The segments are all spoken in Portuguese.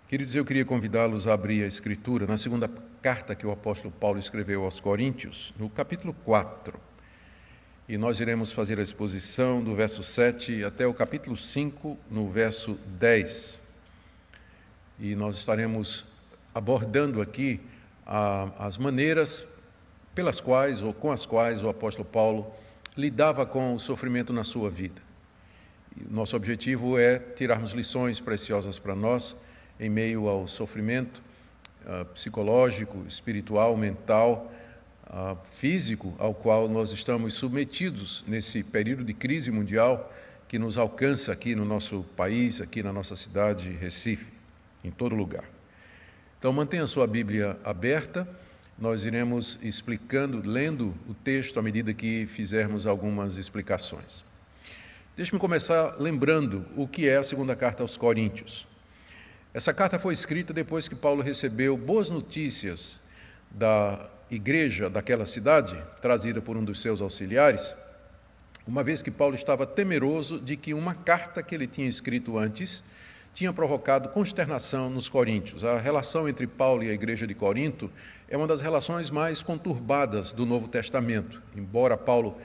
Queridos, eu queria convidá-los a abrir a Escritura na segunda carta que o apóstolo Paulo escreveu aos Coríntios, no capítulo 4. E nós iremos fazer a exposição do verso 7 até o capítulo 5, no verso 10. E nós estaremos abordando aqui as maneiras pelas quais ou com as quais o apóstolo Paulo lidava com o sofrimento na sua vida. E o nosso objetivo é tirarmos lições preciosas para nós em meio ao sofrimento psicológico, espiritual, mental, físico, ao qual nós estamos submetidos nesse período de crise mundial que nos alcança aqui no nosso país, aqui na nossa cidade, Recife, em todo lugar. Então, mantenha a sua Bíblia aberta, nós iremos explicando, lendo o texto à medida que fizermos algumas explicações. Deixe-me começar lembrando o que é a segunda carta aos Coríntios. Essa carta foi escrita depois que Paulo recebeu boas notícias da igreja daquela cidade, trazida por um dos seus auxiliares, uma vez que Paulo estava temeroso de que uma carta que ele tinha escrito antes tinha provocado consternação nos coríntios. A relação entre Paulo e a igreja de Corinto é uma das relações mais conturbadas do Novo Testamento. Embora Paulo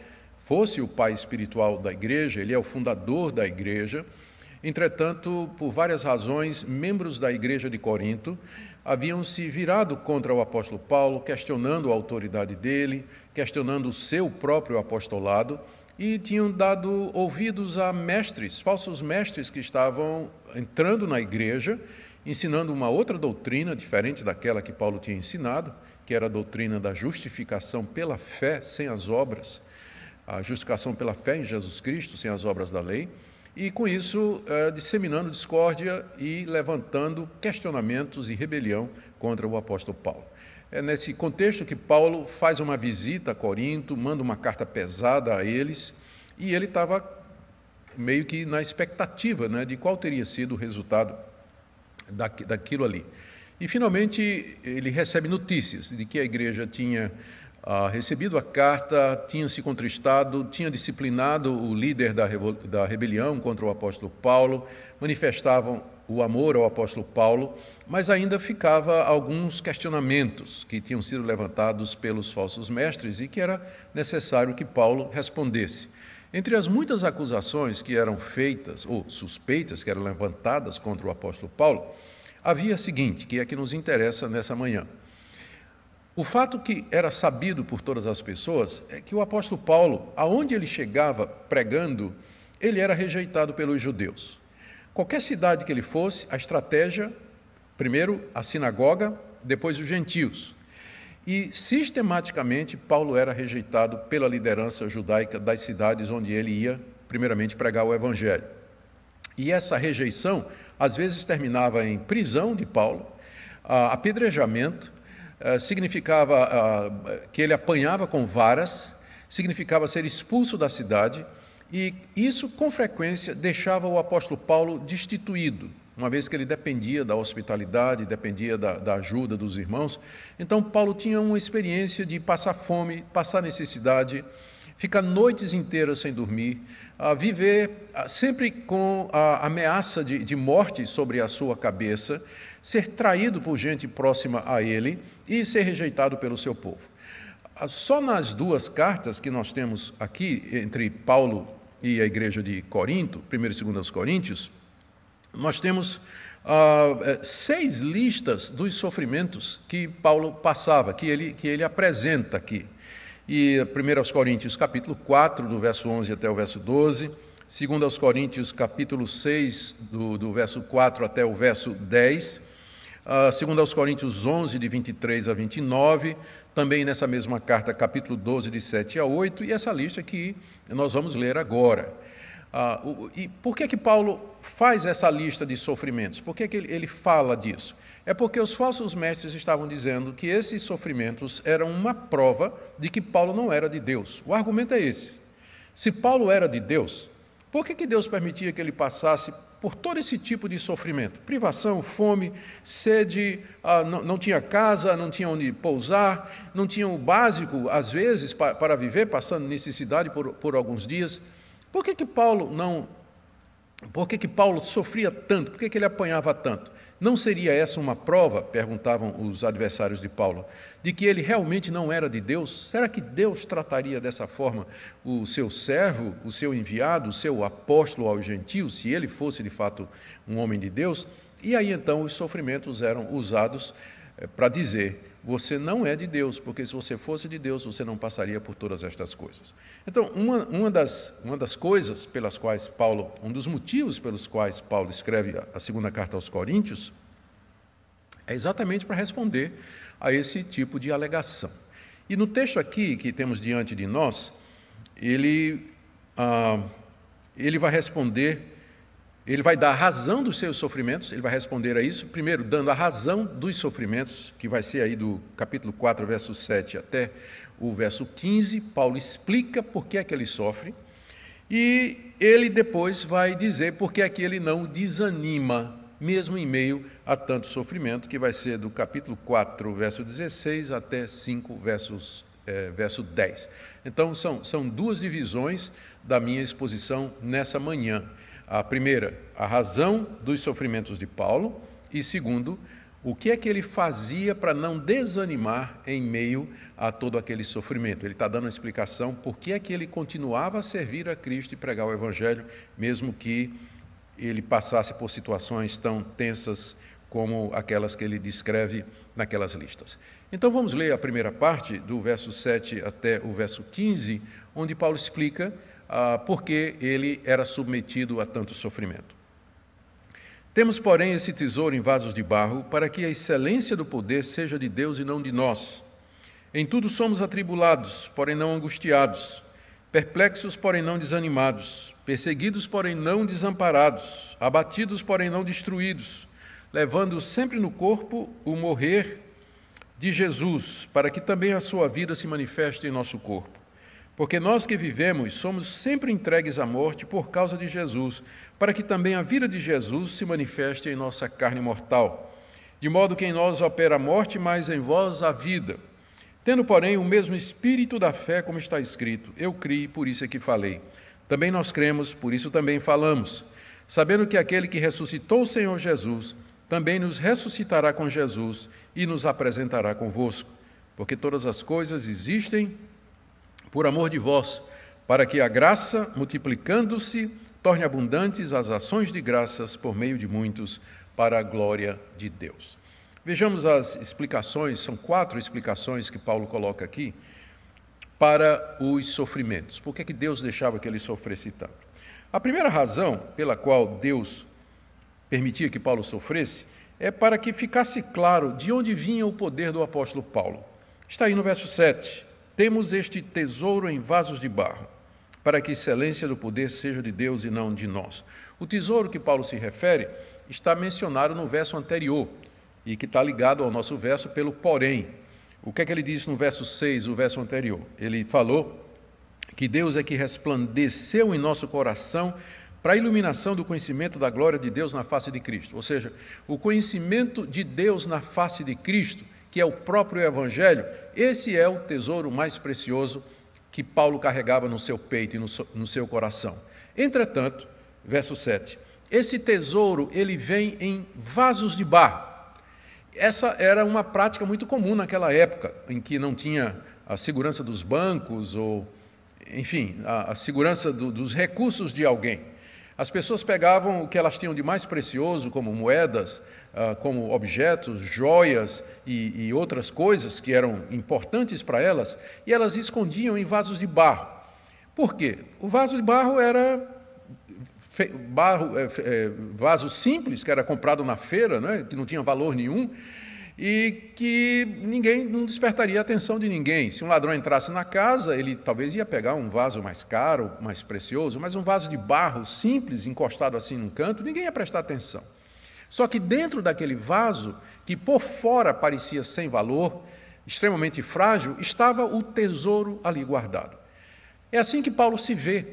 fosse o pai espiritual da igreja, ele é o fundador da igreja. Entretanto, por várias razões, membros da igreja de Corinto haviam se virado contra o apóstolo Paulo, questionando a autoridade dele, questionando o seu próprio apostolado, e tinham dado ouvidos a mestres, falsos mestres que estavam entrando na igreja, ensinando uma outra doutrina, diferente daquela que Paulo tinha ensinado, que era a doutrina da justificação pela fé, sem as obras, a justificação pela fé em Jesus Cristo, sem as obras da lei, e com isso disseminando discórdia e levantando questionamentos e rebelião contra o apóstolo Paulo. É nesse contexto que Paulo faz uma visita a Corinto, manda uma carta pesada a eles, e ele estava meio que na expectativa, de qual teria sido o resultado daquilo ali. E finalmente ele recebe notícias de que a igreja tinha recebido a carta, tinha se contristado, tinha disciplinado o líder da rebelião contra o apóstolo Paulo, manifestavam o amor ao apóstolo Paulo, mas ainda ficava alguns questionamentos que tinham sido levantados pelos falsos mestres e que era necessário que Paulo respondesse. Entre as muitas acusações que eram feitas, ou suspeitas que eram levantadas contra o apóstolo Paulo, havia a seguinte, que é a que nos interessa nessa manhã. O fato que era sabido por todas as pessoas é que o apóstolo Paulo, aonde ele chegava pregando, ele era rejeitado pelos judeus. Qualquer cidade que ele fosse, a estratégia, primeiro a sinagoga, depois os gentios. E, sistematicamente, Paulo era rejeitado pela liderança judaica das cidades onde ele ia, primeiramente, pregar o evangelho. E essa rejeição, às vezes, terminava em prisão de Paulo, apedrejamento, significava que ele apanhava com varas, significava ser expulso da cidade, e isso, com frequência, deixava o apóstolo Paulo destituído, uma vez que ele dependia da hospitalidade, dependia da ajuda dos irmãos. Então, Paulo tinha uma experiência de passar fome, passar necessidade, ficar noites inteiras sem dormir, viver sempre com a ameaça de morte sobre a sua cabeça, ser traído por gente próxima a ele e ser rejeitado pelo seu povo. Só nas duas cartas que nós temos aqui, entre Paulo e a igreja de Corinto, 1 e 2 aos Coríntios, nós temos 6 listas dos sofrimentos que Paulo passava, que ele apresenta aqui. E 1 aos Coríntios, capítulo 4, do verso 11 até o verso 12, 2 aos Coríntios, capítulo 6, do verso 4 até o verso 10, 2 aos Coríntios 11, de 23 a 29, também nessa mesma carta, capítulo 12, de 7 a 8, e essa lista que nós vamos ler agora. E por que Paulo faz essa lista de sofrimentos? Por que ele fala disso? É porque os falsos mestres estavam dizendo que esses sofrimentos eram uma prova de que Paulo não era de Deus. O argumento é esse. Se Paulo era de Deus, por que Deus permitia que ele passasse por todo esse tipo de sofrimento? Privação, fome, sede, não tinha casa, não tinha onde pousar, não tinha o básico, às vezes, para viver, passando necessidade por alguns dias. Por que Paulo não Por que Paulo sofria tanto? Por que ele apanhava tanto? Não seria essa uma prova, perguntavam os adversários de Paulo, de que ele realmente não era de Deus? Será que Deus trataria dessa forma o seu servo, o seu enviado, o seu apóstolo aos gentios, se ele fosse de fato um homem de Deus? E aí então os sofrimentos eram usados para dizer: você não é de Deus, porque se você fosse de Deus, você não passaria por todas estas coisas. Então, uma das coisas pelas quais Paulo, um dos motivos pelos quais Paulo escreve a segunda carta aos Coríntios, é exatamente para responder a esse tipo de alegação. E no texto aqui que temos diante de nós, ele vai responder. Ele vai dar a razão dos seus sofrimentos, ele vai responder a isso, primeiro dando a razão dos sofrimentos, que vai ser aí do capítulo 4, verso 7 até o verso 15, Paulo explica por que é que ele sofre, e ele depois vai dizer por que é que ele não desanima, mesmo em meio a tanto sofrimento, que vai ser do capítulo 4, verso 16 até 5, verso 10. Então, são duas divisões da minha exposição nessa manhã. A primeira, a razão dos sofrimentos de Paulo, e segundo, o que é que ele fazia para não desanimar em meio a todo aquele sofrimento. Ele está dando uma explicação por que é que ele continuava a servir a Cristo e pregar o Evangelho, mesmo que ele passasse por situações tão tensas como aquelas que ele descreve naquelas listas. Então vamos ler a primeira parte, do verso 7 até o verso 15, onde Paulo explica porque ele era submetido a tanto sofrimento. Temos, porém, esse tesouro em vasos de barro, para que a excelência do poder seja de Deus e não de nós. Em tudo somos atribulados, porém não angustiados, perplexos, porém não desanimados, perseguidos, porém não desamparados, abatidos, porém não destruídos, levando sempre no corpo o morrer de Jesus, para que também a sua vida se manifeste em nosso corpo. Porque nós que vivemos somos sempre entregues à morte por causa de Jesus, para que também a vida de Jesus se manifeste em nossa carne mortal. De modo que em nós opera a morte, mas em vós a vida. Tendo, porém, o mesmo espírito da fé, como está escrito: eu criei, por isso é que falei. Também nós cremos, por isso também falamos, sabendo que aquele que ressuscitou o Senhor Jesus também nos ressuscitará com Jesus e nos apresentará convosco. Porque todas as coisas existem por amor de vós, para que a graça, multiplicando-se, torne abundantes as ações de graças por meio de muitos, para a glória de Deus. Vejamos as explicações, são 4 explicações que Paulo coloca aqui para os sofrimentos. Por que Deus deixava que ele sofresse tanto? A primeira razão pela qual Deus permitia que Paulo sofresse é para que ficasse claro de onde vinha o poder do apóstolo Paulo. Está aí no verso 7. Temos este tesouro em vasos de barro, para que a excelência do poder seja de Deus e não de nós. O tesouro que Paulo se refere está mencionado no verso anterior, e que está ligado ao nosso verso pelo porém. O que é que ele disse no verso 6, o verso anterior? Ele falou que Deus é que resplandeceu em nosso coração para a iluminação do conhecimento da glória de Deus na face de Cristo. Ou seja, o conhecimento de Deus na face de Cristo, que é o próprio Evangelho, esse é o tesouro mais precioso que Paulo carregava no seu peito e no seu coração. Entretanto, verso 7, esse tesouro ele vem em vasos de barro. Essa era uma prática muito comum naquela época, em que não tinha a segurança dos bancos ou, enfim, a segurança dos recursos de alguém. As pessoas pegavam o que elas tinham de mais precioso, como moedas, como objetos, joias e outras coisas que eram importantes para elas, e elas escondiam em vasos de barro. Por quê? O vaso de barro era vaso simples, que era comprado na feira, né, que não tinha valor nenhum, e que ninguém não despertaria a atenção de ninguém. Se um ladrão entrasse na casa, ele talvez ia pegar um vaso mais caro, mais precioso, mas um vaso de barro simples, encostado assim num canto, ninguém ia prestar atenção. Só que dentro daquele vaso, que por fora parecia sem valor, extremamente frágil, estava o tesouro ali guardado. É assim que Paulo se vê.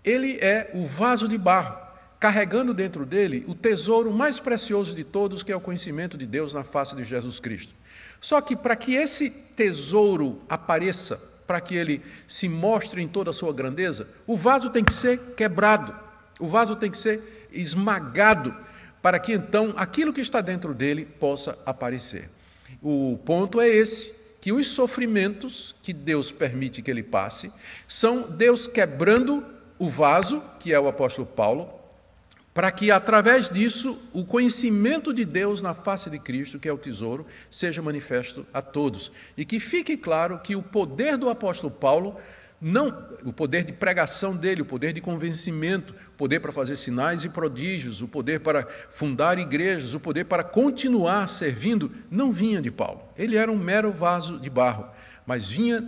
Ele é o vaso de barro, carregando dentro dele o tesouro mais precioso de todos, que é o conhecimento de Deus na face de Jesus Cristo. Só que para que esse tesouro apareça, para que ele se mostre em toda a sua grandeza, o vaso tem que ser quebrado, o vaso tem que ser esmagado, para que então aquilo que está dentro dele possa aparecer. O ponto é esse, que os sofrimentos que Deus permite que ele passe, são Deus quebrando o vaso, que é o apóstolo Paulo, para que, através disso, o conhecimento de Deus na face de Cristo, que é o tesouro, seja manifesto a todos. E que fique claro que o poder do apóstolo Paulo, não o poder de pregação dele, o poder de convencimento, o poder para fazer sinais e prodígios, o poder para fundar igrejas, o poder para continuar servindo, não vinha de Paulo. Ele era um mero vaso de barro, mas vinha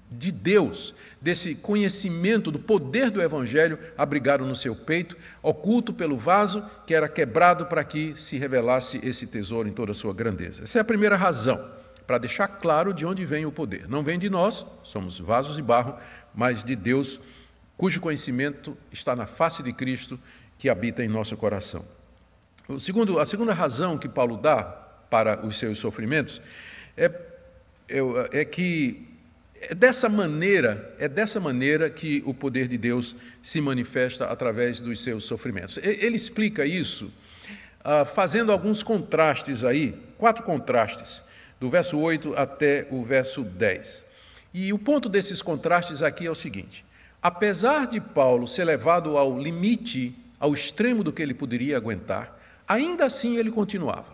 de Deus, desse conhecimento do poder do Evangelho abrigado no seu peito, oculto pelo vaso que era quebrado para que se revelasse esse tesouro em toda a sua grandeza. Essa é a primeira razão, para deixar claro de onde vem o poder. Não vem de nós, somos vasos de barro, mas de Deus, cujo conhecimento está na face de Cristo, que habita em nosso coração. A segunda razão que Paulo dá para os seus sofrimentos é que é dessa maneira que o poder de Deus se manifesta através dos seus sofrimentos. Ele explica isso fazendo alguns contrastes aí, 4 contrastes, do verso 8 até o verso 10. E o ponto desses contrastes aqui é o seguinte: apesar de Paulo ser levado ao limite, ao extremo do que ele poderia aguentar, ainda assim ele continuava.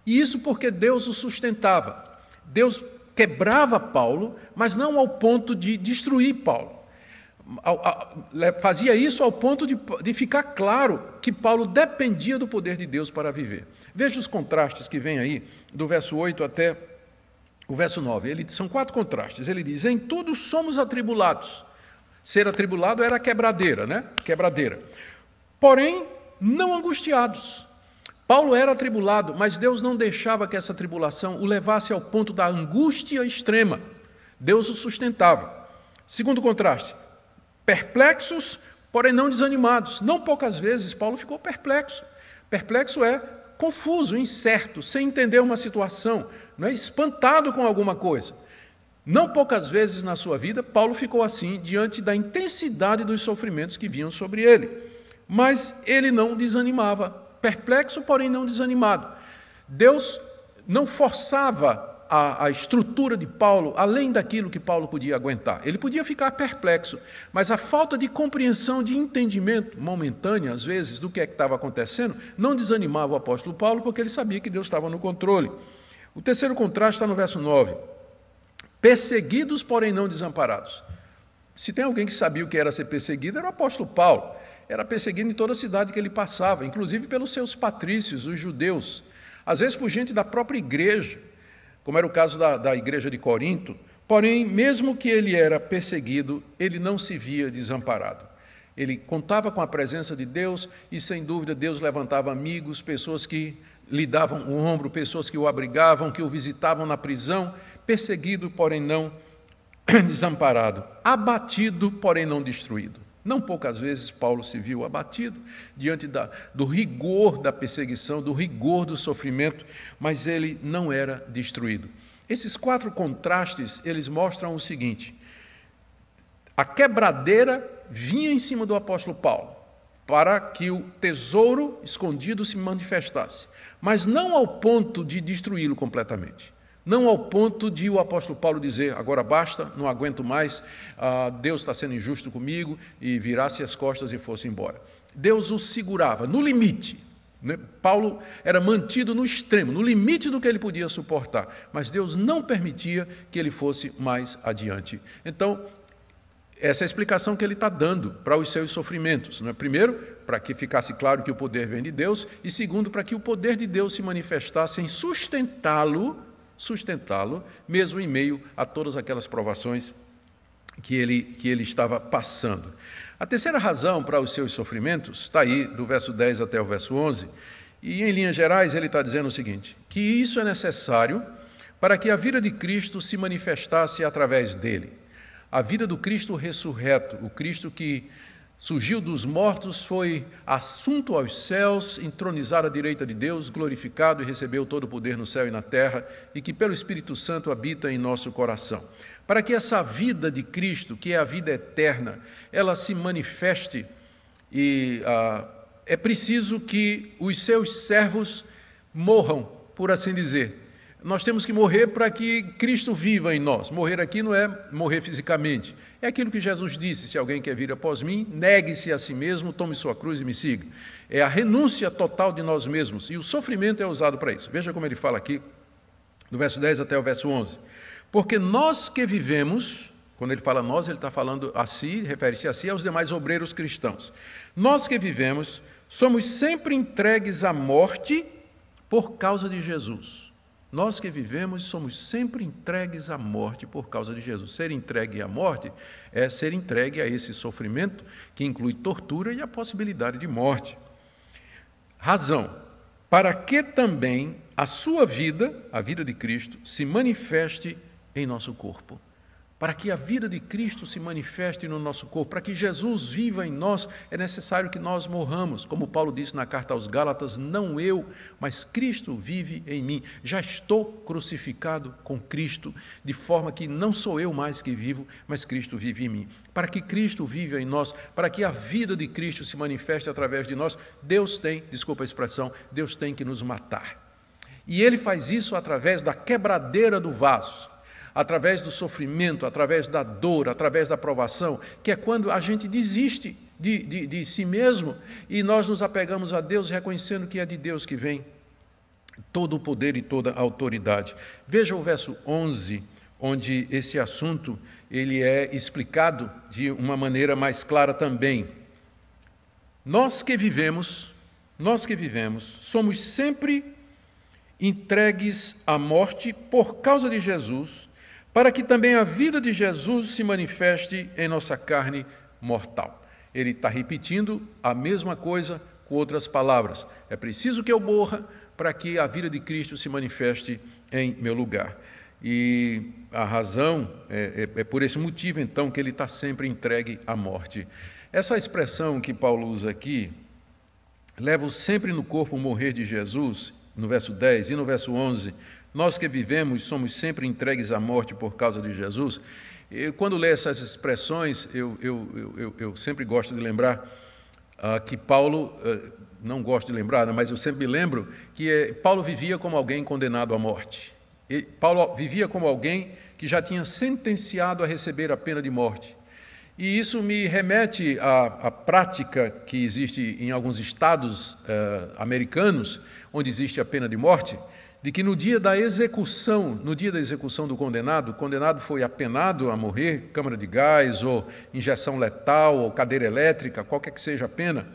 E isso porque Deus o sustentava. Deus quebrava Paulo, mas não ao ponto de destruir Paulo. Fazia isso ao ponto de ficar claro que Paulo dependia do poder de Deus para viver. Veja os contrastes que vêm aí, do verso 8 até o verso 9. São 4 contrastes. Ele diz: em tudo somos atribulados. Ser atribulado era quebradeira, né? Quebradeira. Porém, não angustiados. Paulo era atribulado, mas Deus não deixava que essa tribulação o levasse ao ponto da angústia extrema. Deus o sustentava. Segundo contraste, perplexos, porém não desanimados. Não poucas vezes Paulo ficou perplexo. Perplexo é confuso, incerto, sem entender uma situação, né? Espantado com alguma coisa. Não poucas vezes na sua vida Paulo ficou assim diante da intensidade dos sofrimentos que vinham sobre ele. Mas ele não desanimava. Perplexo, porém não desanimado. Deus não forçava a estrutura de Paulo além daquilo que Paulo podia aguentar. Ele podia ficar perplexo, mas a falta de compreensão, de entendimento momentânea, às vezes, do que é que estava acontecendo, não desanimava o apóstolo Paulo, porque ele sabia que Deus estava no controle. O terceiro contraste está no verso 9. Perseguidos, porém não desamparados. Se tem alguém que sabia o que era ser perseguido, era o apóstolo Paulo. Era perseguido em toda a cidade que ele passava, inclusive pelos seus patrícios, os judeus, às vezes por gente da própria igreja, como era o caso da igreja de Corinto. Porém, mesmo que ele era perseguido, ele não se via desamparado. Ele contava com a presença de Deus e, sem dúvida, Deus levantava amigos, pessoas que lhe davam o ombro, pessoas que o abrigavam, que o visitavam na prisão, perseguido, porém não desamparado, abatido, porém não destruído. Não poucas vezes Paulo se viu abatido diante do rigor da perseguição, do rigor do sofrimento, mas ele não era destruído. Esses 4 contrastes, eles mostram o seguinte: a quebradeira vinha em cima do apóstolo Paulo para que o tesouro escondido se manifestasse, mas não ao ponto de destruí-lo completamente. Não ao ponto de o apóstolo Paulo dizer: agora basta, não aguento mais, Deus está sendo injusto comigo, e virasse as costas e fosse embora. Deus o segurava no limite, né? Paulo era mantido no extremo, no limite do que ele podia suportar, mas Deus não permitia que ele fosse mais adiante. Então, essa é a explicação que ele está dando para os seus sofrimentos, né? Primeiro, para que ficasse claro que o poder vem de Deus, e segundo, para que o poder de Deus se manifestasse em sustentá-lo, mesmo em meio a todas aquelas provações que ele estava passando. A terceira razão para os seus sofrimentos está aí, do verso 10 até o verso 11, e em linhas gerais ele está dizendo o seguinte: que isso é necessário para que a vida de Cristo se manifestasse através dele. A vida do Cristo ressurreto, o Cristo que surgiu dos mortos, foi assunto aos céus, entronizado à direita de Deus, glorificado e recebeu todo o poder no céu e na terra, e que pelo Espírito Santo habita em nosso coração. Para que essa vida de Cristo, que é a vida eterna, ela se manifeste e é preciso que os seus servos morram, por assim dizer. Nós temos que morrer para que Cristo viva em nós. Morrer aqui não é morrer fisicamente. É aquilo que Jesus disse: se alguém quer vir após mim, negue-se a si mesmo, tome sua cruz e me siga. É a renúncia total de nós mesmos. E o sofrimento é usado para isso. Veja como ele fala aqui, do verso 10 até o verso 11. Porque nós que vivemos, quando ele fala nós, ele está falando a si, refere-se a si e aos demais obreiros cristãos. Nós que vivemos, somos sempre entregues à morte por causa de Jesus. Nós que vivemos somos sempre entregues à morte por causa de Jesus. Ser entregue à morte é ser entregue a esse sofrimento que inclui tortura e a possibilidade de morte. Razão, para que também a sua vida, a vida de Cristo, se manifeste em nosso corpo. Para que a vida de Cristo se manifeste no nosso corpo, para que Jesus viva em nós, é necessário que nós morramos. Como Paulo disse na carta aos Gálatas: não eu, mas Cristo vive em mim. Já estou crucificado com Cristo, de forma que não sou eu mais que vivo, mas Cristo vive em mim. Para que Cristo viva em nós, para que a vida de Cristo se manifeste através de nós, Deus tem, desculpa a expressão, Deus tem que nos matar. E Ele faz isso através da quebradeira do vaso, através do sofrimento, através da dor, através da provação, que é quando a gente desiste de si mesmo e nós nos apegamos a Deus, reconhecendo que é de Deus que vem todo o poder e toda a autoridade. Veja o verso 11, onde esse assunto ele é explicado de uma maneira mais clara também. Nós que vivemos, somos sempre entregues à morte por causa de Jesus, para que também a vida de Jesus se manifeste em nossa carne mortal. Ele está repetindo a mesma coisa com outras palavras. É preciso que eu morra para que a vida de Cristo se manifeste em meu lugar. E a razão é por esse motivo, então, que ele está sempre entregue à morte. Essa expressão que Paulo usa aqui, levo sempre no corpo o morrer de Jesus, no verso 10 e no verso 11, nós que vivemos somos sempre entregues à morte por causa de Jesus. Quando leio essas expressões, eu sempre gosto de lembrar que Paulo, não gosto de lembrar, mas eu sempre lembro que Paulo vivia como alguém condenado à morte. Paulo vivia como alguém que já tinha sentenciado a receber a pena de morte. E isso me remete à prática que existe em alguns estados americanos, onde existe a pena de morte, de que no dia da execução do condenado, o condenado foi apenado a morrer, câmara de gás, ou injeção letal, ou cadeira elétrica, qualquer que seja a pena,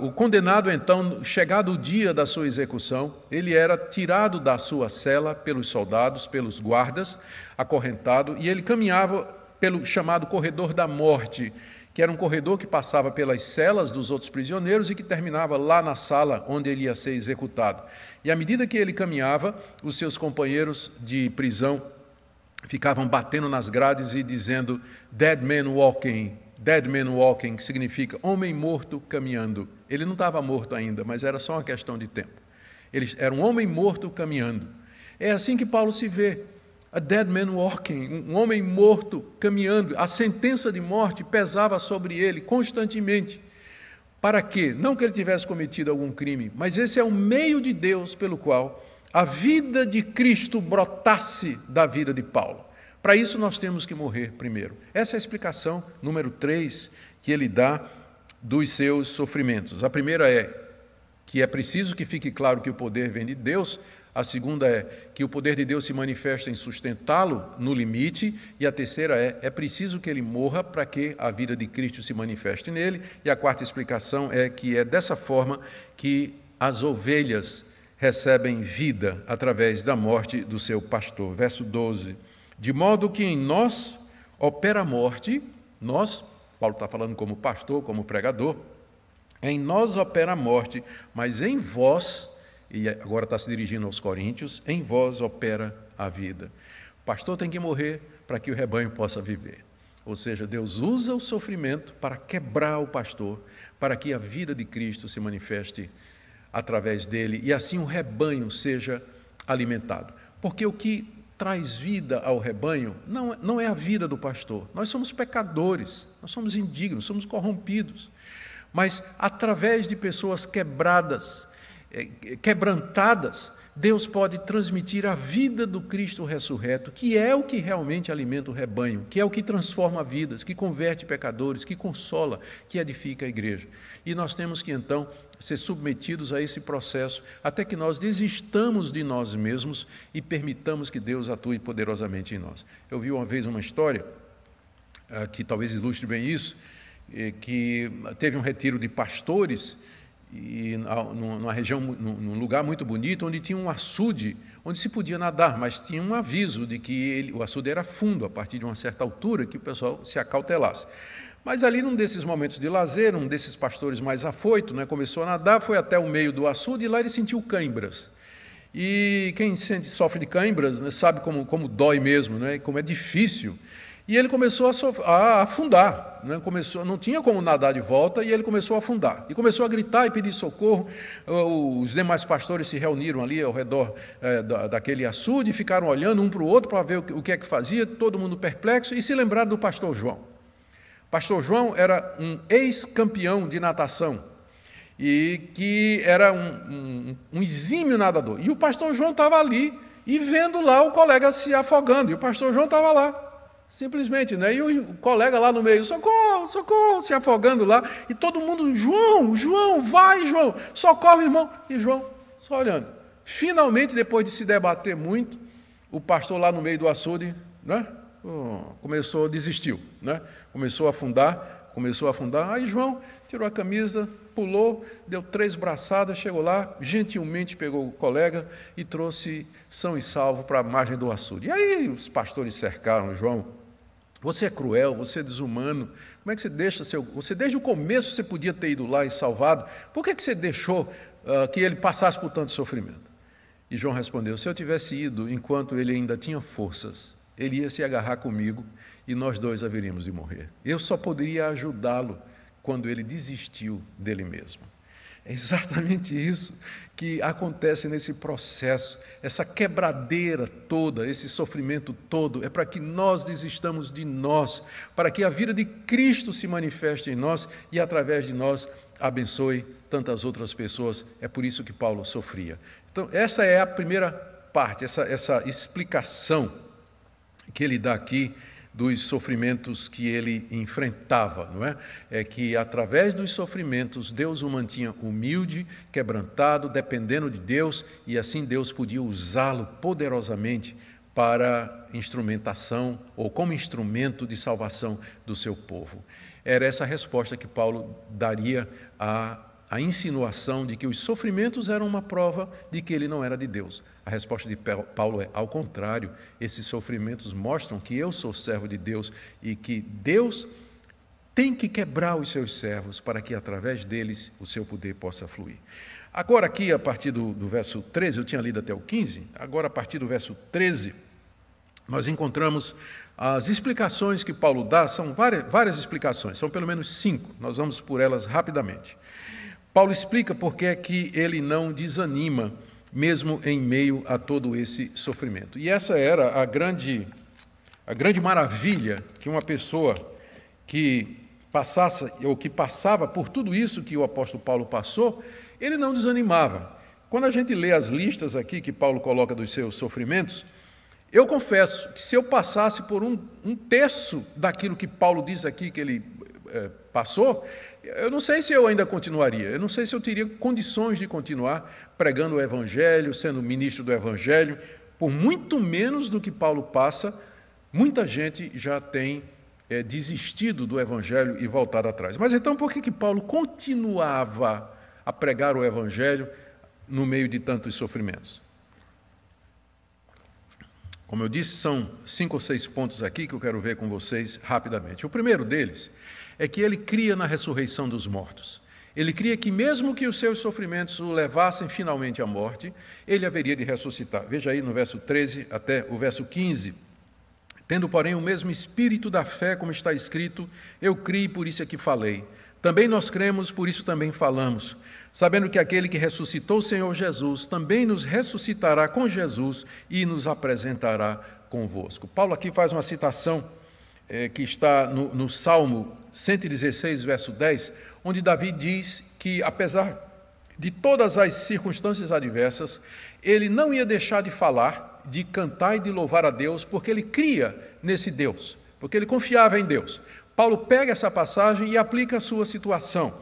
o condenado, então, chegado o dia da sua execução, ele era tirado da sua cela pelos soldados, pelos guardas, acorrentado, e ele caminhava pelo chamado corredor da morte, que era um corredor que passava pelas celas dos outros prisioneiros e que terminava lá na sala onde ele ia ser executado. E à medida que ele caminhava, os seus companheiros de prisão ficavam batendo nas grades e dizendo dead man walking, que significa homem morto caminhando. Ele não estava morto ainda, mas era só uma questão de tempo. Ele era um homem morto caminhando. É assim que Paulo se vê. A dead man walking, um homem morto caminhando. A sentença de morte pesava sobre ele constantemente. Para quê? Não que ele tivesse cometido algum crime, mas esse é o meio de Deus pelo qual a vida de Cristo brotasse da vida de Paulo. Para isso nós temos que morrer primeiro. Essa é a explicação número 3 que ele dá dos seus sofrimentos. A primeira é que é preciso que fique claro que o poder vem de Deus. A segunda é que o poder de Deus se manifesta em sustentá-lo no limite. E a terceira é preciso que ele morra para que a vida de Cristo se manifeste nele. E a quarta explicação é que é dessa forma que as ovelhas recebem vida através da morte do seu pastor. Verso 12. De modo que em nós opera a morte, nós, Paulo está falando como pastor, como pregador, em nós opera a morte, mas em vós, e agora está se dirigindo aos coríntios, em vós opera a vida. O pastor tem que morrer para que o rebanho possa viver. Ou seja, Deus usa o sofrimento para quebrar o pastor, para que a vida de Cristo se manifeste através dele e assim o rebanho seja alimentado. Porque o que traz vida ao rebanho não é a vida do pastor. Nós somos pecadores, nós somos indignos, somos corrompidos. mas através de pessoas quebradas, quebrantadas, Deus pode transmitir a vida do Cristo ressurreto, que é o que realmente alimenta o rebanho, que é o que transforma vidas, que converte pecadores, que consola, que edifica a igreja. E nós temos que, então, ser submetidos a esse processo, até que nós desistamos de nós mesmos e permitamos que Deus atue poderosamente em nós. Eu vi uma vez uma história, que talvez ilustre bem isso, que teve um retiro de pastores, e numa região, num lugar muito bonito, onde tinha um açude, onde se podia nadar, mas tinha um aviso de que o açude era fundo, a partir de uma certa altura, que o pessoal se acautelasse. Mas ali, num desses momentos de lazer, um desses pastores mais afoito, começou a nadar, foi até o meio do açude, e lá ele sentiu cãibras. E quem sofre de cãibras, sabe como dói mesmo, como é difícil. E ele começou a afundar, não tinha como nadar de volta, e ele começou a afundar. E começou a gritar e pedir socorro. Os demais pastores se reuniram ali ao redor daquele açude, ficaram olhando um para o outro para ver o que é que fazia, todo mundo perplexo, e se lembraram do pastor João. O pastor João era um ex-campeão de natação, e que era um exímio nadador. E o pastor João estava ali, e vendo lá o colega se afogando, e o pastor João estava lá. Simplesmente, E o colega lá no meio, socorro, socorro, se afogando lá, e todo mundo, João, vai, João, socorre, irmão. E João só olhando. Finalmente, depois de se debater muito, o pastor lá no meio do açude, desistiu, começou a afundar, aí João tirou a camisa, pulou, deu 3 braçadas, chegou lá, gentilmente pegou o colega e trouxe são e salvo para a margem do açude. E aí os pastores cercaram João. Você é cruel, você é desumano, como é que você deixa você desde o começo você podia ter ido lá e salvado, por que você deixou que ele passasse por tanto sofrimento? E João respondeu, se eu tivesse ido enquanto ele ainda tinha forças, ele ia se agarrar comigo e nós dois haveríamos de morrer. Eu só poderia ajudá-lo quando ele desistiu dele mesmo. É exatamente isso que acontece nesse processo, essa quebradeira toda, esse sofrimento todo, é para que nós desistamos de nós, para que a vida de Cristo se manifeste em nós e, através de nós, abençoe tantas outras pessoas. É por isso que Paulo sofria. Então, essa é a primeira parte, essa explicação que ele dá aqui dos sofrimentos que ele enfrentava, É que através dos sofrimentos Deus o mantinha humilde, quebrantado, dependendo de Deus, e assim Deus podia usá-lo poderosamente para instrumentação ou como instrumento de salvação do seu povo. Era essa a resposta que Paulo daria à insinuação de que os sofrimentos eram uma prova de que ele não era de Deus. A resposta de Paulo é, ao contrário, esses sofrimentos mostram que eu sou servo de Deus e que Deus tem que quebrar os seus servos para que, através deles, o seu poder possa fluir. Agora aqui, a partir do verso 13, eu tinha lido até o 15, agora a partir do verso 13, nós encontramos as explicações que Paulo dá, são várias explicações, são pelo menos 5, nós vamos por elas rapidamente. Paulo explica por que é que ele não desanima, mesmo em meio a todo esse sofrimento. E essa era a grande maravilha que uma pessoa que passasse ou que passava por tudo isso que o apóstolo Paulo passou, ele não desanimava. Quando a gente lê as listas aqui que Paulo coloca dos seus sofrimentos, eu confesso que se eu passasse por um terço daquilo que Paulo diz aqui que ele passou, eu não sei se eu ainda continuaria, eu não sei se eu teria condições de continuar pregando o Evangelho, sendo ministro do Evangelho. Por muito menos do que Paulo passa, muita gente já tem desistido do Evangelho e voltado atrás. Mas então por que Paulo continuava a pregar o Evangelho no meio de tantos sofrimentos? Como eu disse, são 5 ou 6 pontos aqui que eu quero ver com vocês rapidamente. O primeiro deles é que ele cria na ressurreição dos mortos. Ele cria que mesmo que os seus sofrimentos o levassem finalmente à morte, ele haveria de ressuscitar. Veja aí no verso 13 até o verso 15. Tendo, porém, o mesmo espírito da fé, como está escrito, eu criei, por isso é que falei. Também nós cremos, por isso também falamos, sabendo que aquele que ressuscitou o Senhor Jesus também nos ressuscitará com Jesus e nos apresentará convosco. Paulo aqui faz uma citação que está no Salmo 116, verso 10, onde Davi diz que, apesar de todas as circunstâncias adversas, ele não ia deixar de falar, de cantar e de louvar a Deus, porque ele cria nesse Deus, porque ele confiava em Deus. Paulo pega essa passagem e aplica a sua situação.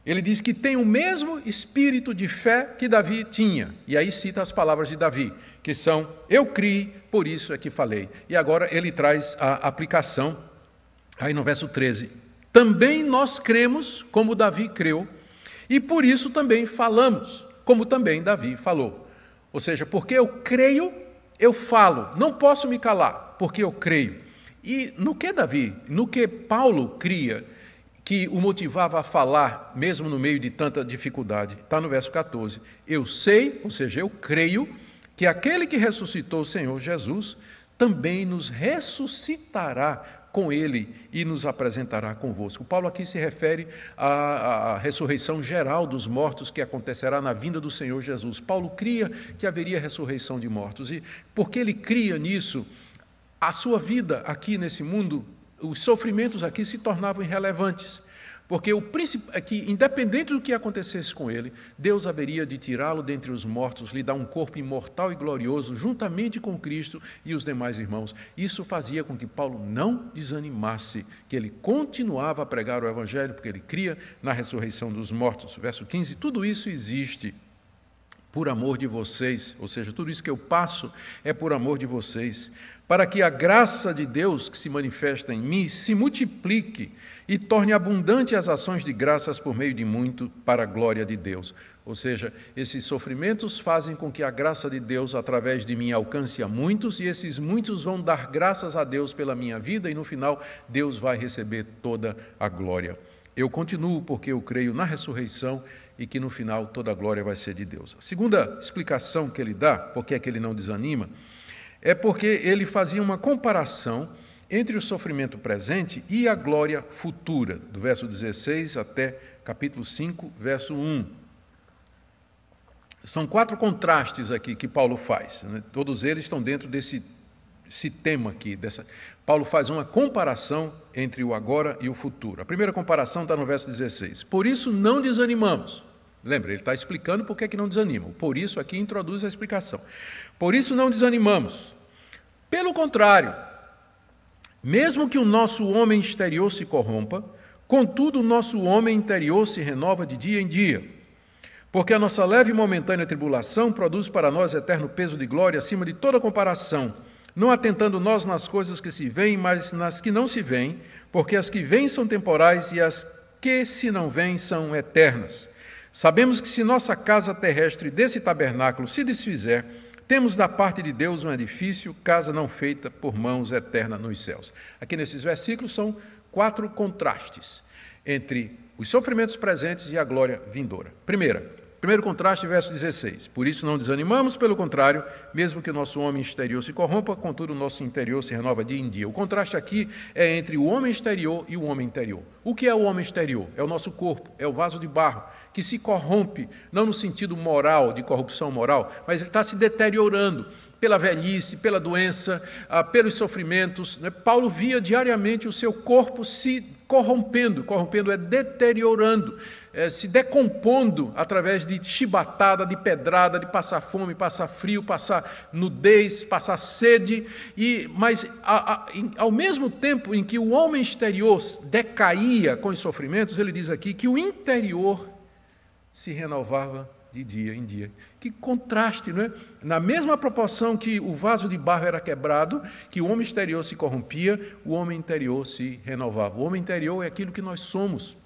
Ele diz que tem o mesmo espírito de fé que Davi tinha. E aí cita as palavras de Davi, que são: eu criei, por isso é que falei. E agora ele traz a aplicação, aí no verso 13. Também nós cremos, como Davi creu, e por isso também falamos, como também Davi falou. Ou seja, porque eu creio, eu falo. Não posso me calar, porque eu creio. E no que Davi, no que Paulo cria, que o motivava a falar, mesmo no meio de tanta dificuldade, está no verso 14. Eu sei, ou seja, eu creio, que aquele que ressuscitou o Senhor Jesus também nos ressuscitará com ele e nos apresentará convosco. Paulo aqui se refere à ressurreição geral dos mortos que acontecerá na vinda do Senhor Jesus. Paulo cria que haveria ressurreição de mortos, e porque ele cria nisso, a sua vida aqui nesse mundo, os sofrimentos aqui se tornavam irrelevantes, porque o príncipe é que, independente do que acontecesse com ele, Deus haveria de tirá-lo dentre os mortos, lhe dar um corpo imortal e glorioso, juntamente com Cristo e os demais irmãos. Isso fazia com que Paulo não desanimasse, que ele continuava a pregar o Evangelho, porque ele cria na ressurreição dos mortos. Verso 15, tudo isso existe por amor de vocês, ou seja, tudo isso que eu passo é por amor de vocês, para que a graça de Deus que se manifesta em mim se multiplique e torne abundante as ações de graças por meio de muito para a glória de Deus. Ou seja, esses sofrimentos fazem com que a graça de Deus, através de mim, alcance a muitos, e esses muitos vão dar graças a Deus pela minha vida, e no final Deus vai receber toda a glória. Eu continuo porque eu creio na ressurreição e que no final toda a glória vai ser de Deus. A segunda explicação que ele dá, porque é que ele não desanima, é porque ele fazia uma comparação entre o sofrimento presente e a glória futura, do verso 16 até capítulo 5, verso 1. São 4 contrastes aqui que Paulo faz, né? Todos eles estão dentro desse tema aqui. Paulo faz uma comparação entre o agora e o futuro. A primeira comparação está no verso 16. Por isso não desanimamos. Lembra, ele está explicando por que é que não desanimam. Por isso aqui introduz a explicação. Por isso não desanimamos. Pelo contrário, mesmo que o nosso homem exterior se corrompa, contudo o nosso homem interior se renova de dia em dia. Porque a nossa leve e momentânea tribulação produz para nós eterno peso de glória acima de toda comparação, não atentando nós nas coisas que se veem, mas nas que não se veem, porque as que vêm são temporais e as que se não veem são eternas. Sabemos que se nossa casa terrestre desse tabernáculo se desfizer, temos da parte de Deus um edifício, casa não feita por mãos, eterna nos céus. Aqui nesses versículos são 4 contrastes entre os sofrimentos presentes e a glória vindoura. Primeiro contraste, verso 16. Por isso não desanimamos, pelo contrário, mesmo que o nosso homem exterior se corrompa, contudo o nosso interior se renova dia em dia. O contraste aqui é entre o homem exterior e o homem interior. O que é o homem exterior? É o nosso corpo, é o vaso de barro, que se corrompe, não no sentido moral, de corrupção moral, mas ele está se deteriorando pela velhice, pela doença, pelos sofrimentos. Paulo via diariamente o seu corpo se corrompendo é deteriorando, se decompondo através de chibatada, de pedrada, de passar fome, passar frio, passar nudez, passar sede, mas ao mesmo tempo em que o homem exterior decaía com os sofrimentos, ele diz aqui que o interior se renovava de dia em dia. Que contraste, não é? Na mesma proporção que o vaso de barro era quebrado, que o homem exterior se corrompia, o homem interior se renovava. O homem interior é aquilo que nós somos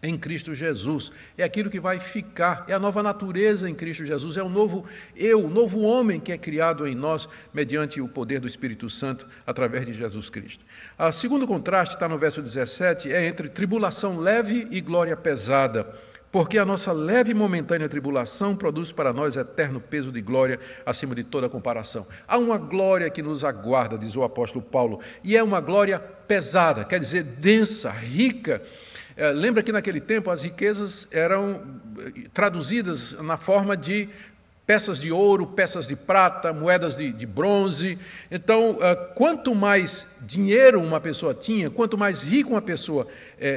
em Cristo Jesus, é aquilo que vai ficar, é a nova natureza em Cristo Jesus, é o novo eu, o novo homem que é criado em nós mediante o poder do Espírito Santo através de Jesus Cristo. O segundo contraste está no verso 17, é entre tribulação leve e glória pesada. Porque a nossa leve e momentânea tribulação produz para nós eterno peso de glória acima de toda comparação. Há uma glória que nos aguarda, diz o apóstolo Paulo, e é uma glória pesada, quer dizer, densa, rica. Lembra que naquele tempo as riquezas eram traduzidas na forma de peças de ouro, peças de prata, moedas de bronze. Então, quanto mais dinheiro uma pessoa tinha, quanto mais rico uma pessoa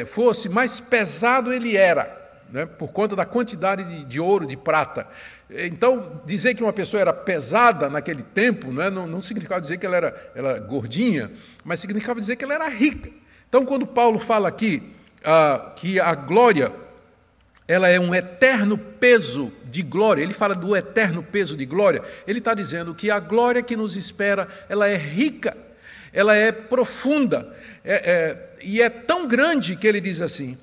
fosse, mais pesado ele era, né, por conta da quantidade de ouro, de prata. Então, dizer que uma pessoa era pesada naquele tempo, né, não significava dizer que ela era gordinha, mas significava dizer que ela era rica. Então, quando Paulo fala aqui que a glória ela é um eterno peso de glória, ele fala do eterno peso de glória, ele está dizendo que a glória que nos espera, ela é rica, ela é profunda, e é tão grande que ele diz assim,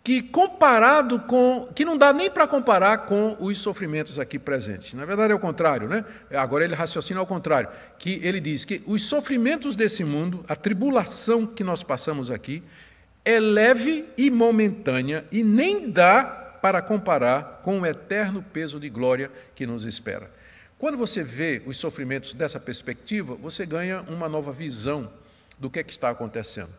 que comparado com, que não dá nem para comparar com os sofrimentos aqui presentes. Na verdade é o contrário, né? Agora ele raciocina ao contrário, que ele diz que os sofrimentos desse mundo, a tribulação que nós passamos aqui, é leve e momentânea e nem dá para comparar com o eterno peso de glória que nos espera. Quando você vê os sofrimentos dessa perspectiva, você ganha uma nova visão do que está acontecendo.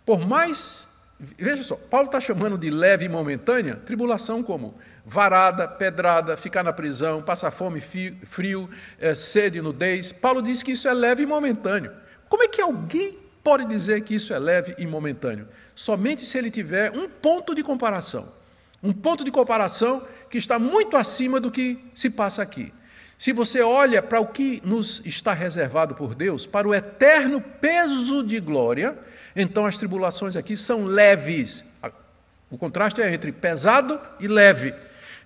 Por mais, veja só, Paulo está chamando de leve e momentânea tribulação como varada, pedrada, ficar na prisão, passar fome, frio, sede e nudez. Paulo diz que isso é leve e momentâneo. Como é que alguém pode dizer que isso é leve e momentâneo? Somente se ele tiver um ponto de comparação. Um ponto de comparação que está muito acima do que se passa aqui. Se você olha para o que nos está reservado por Deus, para o eterno peso de glória, então as tribulações aqui são leves. O contraste é entre pesado e leve.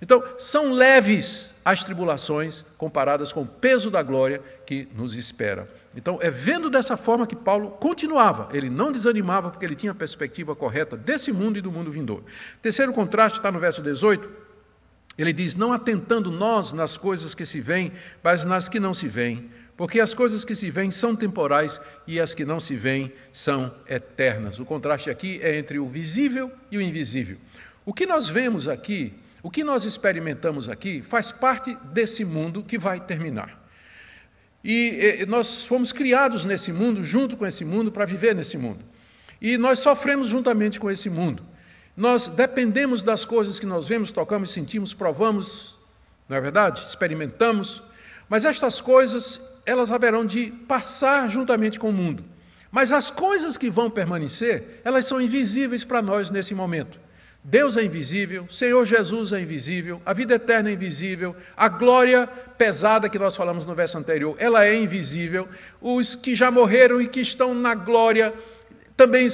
Então, são leves as tribulações comparadas com o peso da glória que nos espera. Então, é vendo dessa forma que Paulo continuava, ele não desanimava porque ele tinha a perspectiva correta desse mundo e do mundo vindouro. Terceiro contraste está no verso 18, ele diz, não atentando nós nas coisas que se veem, mas nas que não se veem, porque as coisas que se veem são temporais e as que não se veem são eternas. O contraste aqui é entre o visível e o invisível. O que nós vemos aqui, o que nós experimentamos aqui, faz parte desse mundo que vai terminar. E nós fomos criados nesse mundo, junto com esse mundo, para viver nesse mundo. E nós sofremos juntamente com esse mundo. Nós dependemos das coisas que nós vemos, tocamos, sentimos, provamos, não é verdade? Experimentamos. Mas estas coisas, elas haverão de passar juntamente com o mundo. Mas as coisas que vão permanecer, elas são invisíveis para nós nesse momento. Deus é invisível, Senhor Jesus é invisível, a vida eterna é invisível, a glória pesada que nós falamos no verso anterior, ela é invisível, os que já morreram e que estão na glória também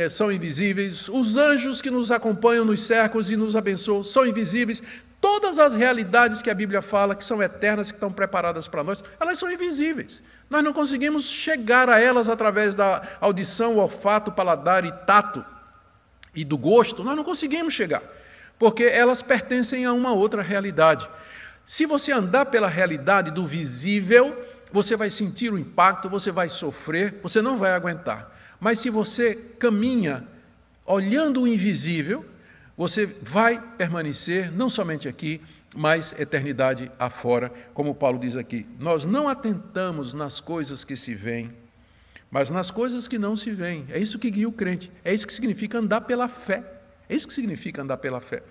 são invisíveis, os anjos que nos acompanham nos cercos e nos abençoam são invisíveis, todas as realidades que a Bíblia fala, que são eternas, que estão preparadas para nós, elas são invisíveis. Nós não conseguimos chegar a elas através da audição, olfato, paladar e tato, e do gosto, nós não conseguimos chegar, porque elas pertencem a uma outra realidade. Se você andar pela realidade do visível, você vai sentir o impacto, você vai sofrer, você não vai aguentar. Mas se você caminha olhando o invisível, você vai permanecer não somente aqui, mas eternidade afora, como Paulo diz aqui. Nós não atentamos nas coisas que se veem, mas nas coisas que não se veem. É isso que guia o crente. É isso que significa andar pela fé. É isso que significa andar pela fé.